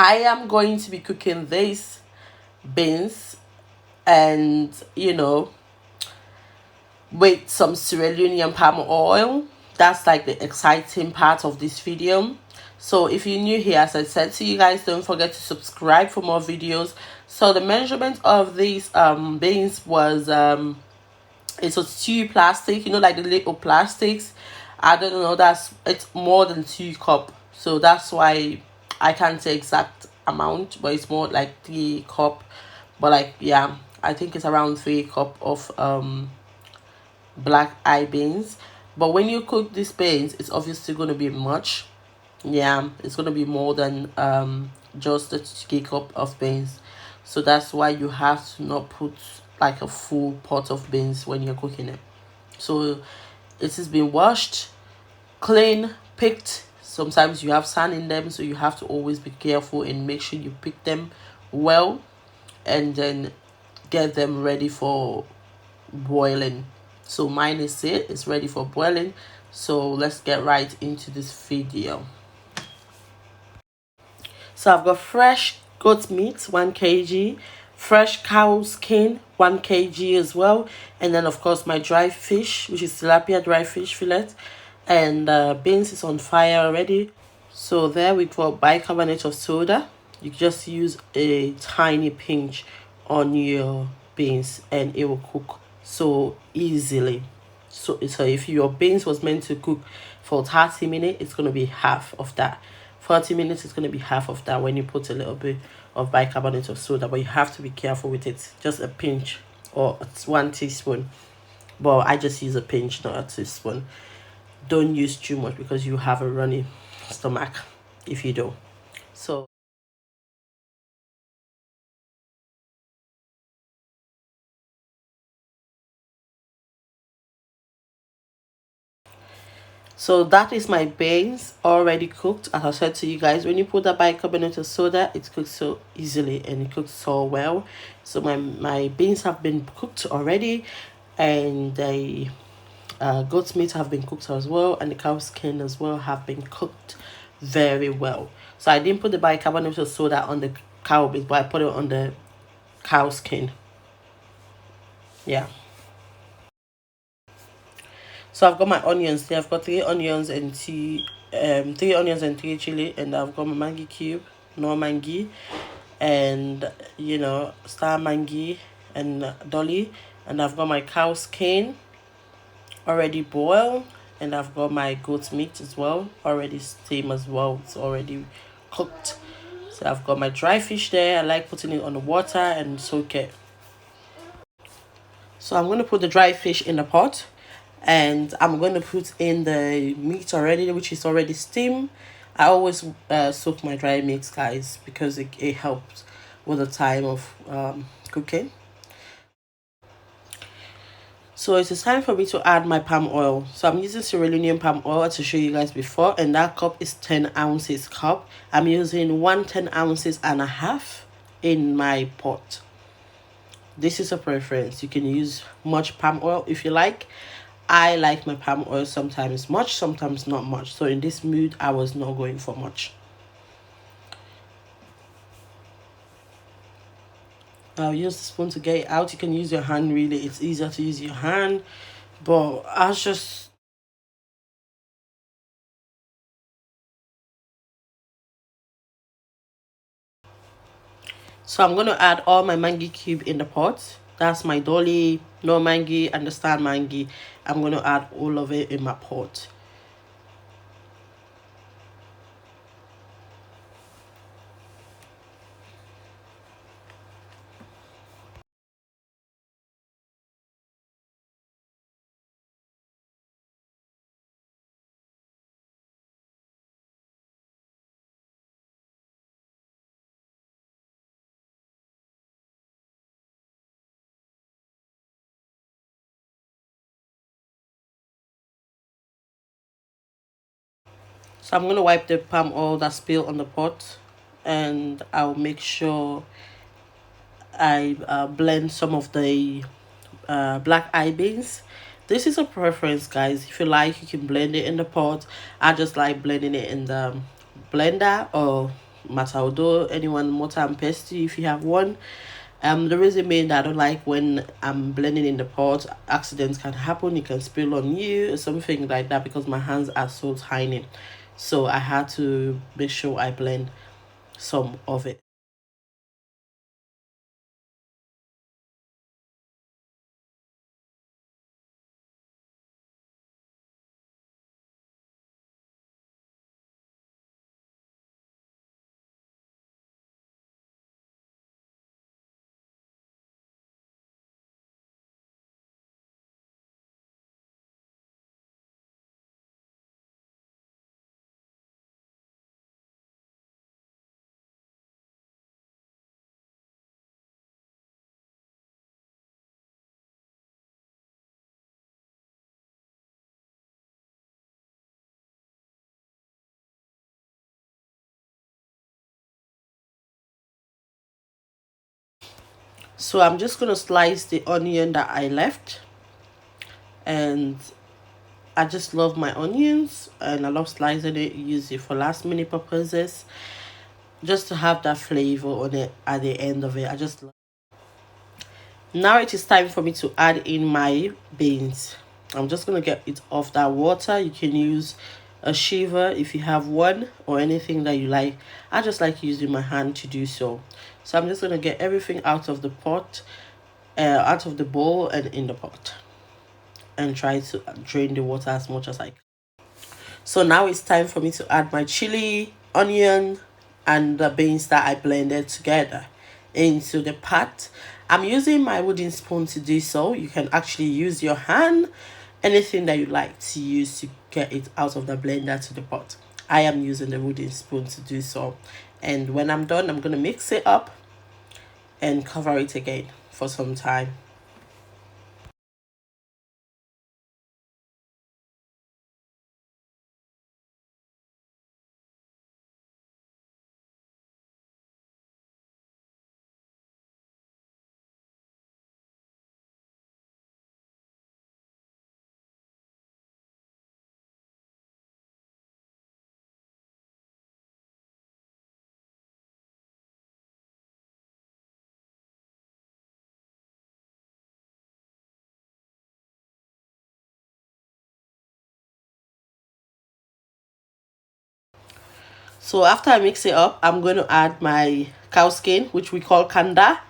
I am going to be cooking these beans, and with some Sierra Leonean palm oil. That's like the exciting part of this video. So if you're new here, as I said to you guys, don't forget to subscribe for more videos. So the measurement of these beans was it was 2 plastic, like the little plastics. I don't know, it's more than 2 cup, so that's why I can't say exact amount, but it's more like 3 cup. But like, yeah, I think it's around 3 cup of black eye beans. But when you cook these beans, it's obviously going to be much. Yeah, it's going to be more than just a 3 cup of beans. So that's why you have to not put like a full pot of beans when you're cooking it. So it has been washed, clean, picked. Sometimes you have sand in them, so you have to always be careful and make sure you pick them well, and then get them ready for boiling. So mine is it's ready for boiling. So let's get right into this video. So I've got fresh goat meat 1 kg, fresh cow skin 1 kg as well, and then of course my dry fish, which is tilapia dry fish fillet, and beans is on fire already. So there we go, bicarbonate of soda. You just use a tiny pinch on your beans and it will cook so easily. So if your beans was meant to cook for 30 minutes, it's going to be half of that. 40 minutes is going to be half of that when you put a little bit of bicarbonate of soda. But you have to be careful with it. Just a pinch or 1 teaspoon. But I just use a pinch, not a teaspoon. Don't use too much because you have a runny stomach if you do. So that is my beans already cooked. As I said to you guys, when you put that bicarbonate of soda, it cooks so easily and it cooks so well. So my beans have been cooked already, and the goat's meat have been cooked as well, and the cow skin as well have been cooked very well. So I didn't put the bicarbonate of soda on the cow beans, but I put it on the cow skin. Yeah. So I've got my onions here. I've got 3 onions and 3 chili, and I've got my mangi cube, no mangi, and star mangi and dolly, and I've got my cow skin already boiled, and I've got my goat meat as well already steamed as well. It's already cooked. So I've got my dry fish there. I like putting it on the water and soak it. So I'm going to put the dry fish in the pot, and I'm going to put in the meat already, which is already steamed. I always soak my dry meats, guys, because it helps with the time of cooking. So it is time for me to add my palm oil. So I'm using Sierra Leonean palm oil to show you guys before, and that cup is 10 ounces cup. I'm using 10 ounces and a half in my pot. This is a preference. You can use much palm oil if you like. I like my palm oil sometimes much, sometimes not much. So in this mood, I was not going for much. I'll use the spoon to get it out. You can use your hand, really. It's easier to use your hand. But I just... So I'm going to add all my mangi cube in the pot. That's my dolly, no mangi, and the star mangi. I'm going to add all of it in my pot. So I'm going to wipe the palm oil that spilled on the pot, and I'll make sure I blend some of the black eye beans. This is a preference, guys. If you like, you can blend it in the pot. I just like blending it in the blender, or matter, although anyone mortar and pestle if you have one. The reason being that I don't like when I'm blending in the pot, accidents can happen, it can spill on you or something like that, because my hands are so tiny. So I had to make sure I blend some of it. So I'm just gonna slice the onion that I left, and I just love my onions and I love slicing it, use it for last minute purposes, just to have that flavor on it at the end of it. I just love. Now it is time for me to add in my beans. I'm just gonna get it off that water. You can use a shiver if you have one, or anything that you like. I just like using my hand to do so. So I'm just gonna get everything out of the pot, out of the bowl and in the pot, and try to drain the water as much as I can. So now it's time for me to add my chili, onion, and the beans that I blended together into the pot. I'm using my wooden spoon to do so. You can actually use your hand, anything that you like to use to get it out of the blender to the pot. I am using the wooden spoon to do so. And when I'm done, I'm going to mix it up and cover it again for some time. So after I mix it up, I'm going to add my cow skin, which we call kanda,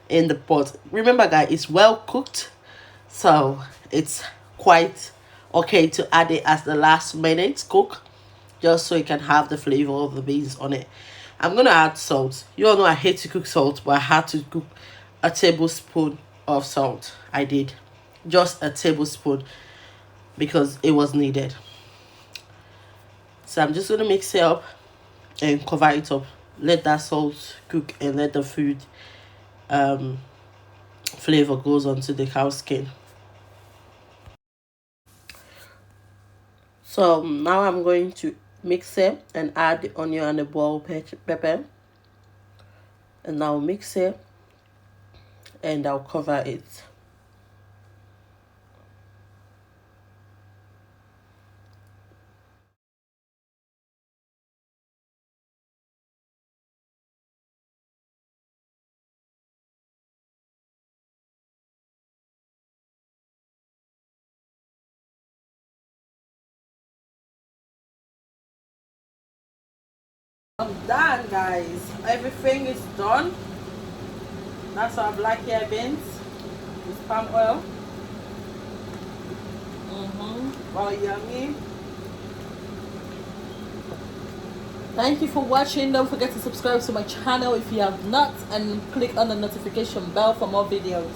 in the pot. Remember guys, it's well cooked, so it's quite okay to add it as the last minute cook, just so you can have the flavor of the beans on it. I'm going to add salt. You all know I hate to cook salt, but I had to cook a tablespoon of salt. I did just a tablespoon because it was needed. So I'm just going to mix it up and cover it up, let that salt cook and let the food flavor goes onto the cow skin. So now I'm going to mix it and add the onion and the boiled pepper, and I'll mix it and I'll cover it. I'm done guys, everything is done. That's our black hair beans with palm oil. Oh yummy. Thank you for watching. Don't forget to subscribe to my channel if you have not, and click on the notification bell for more videos.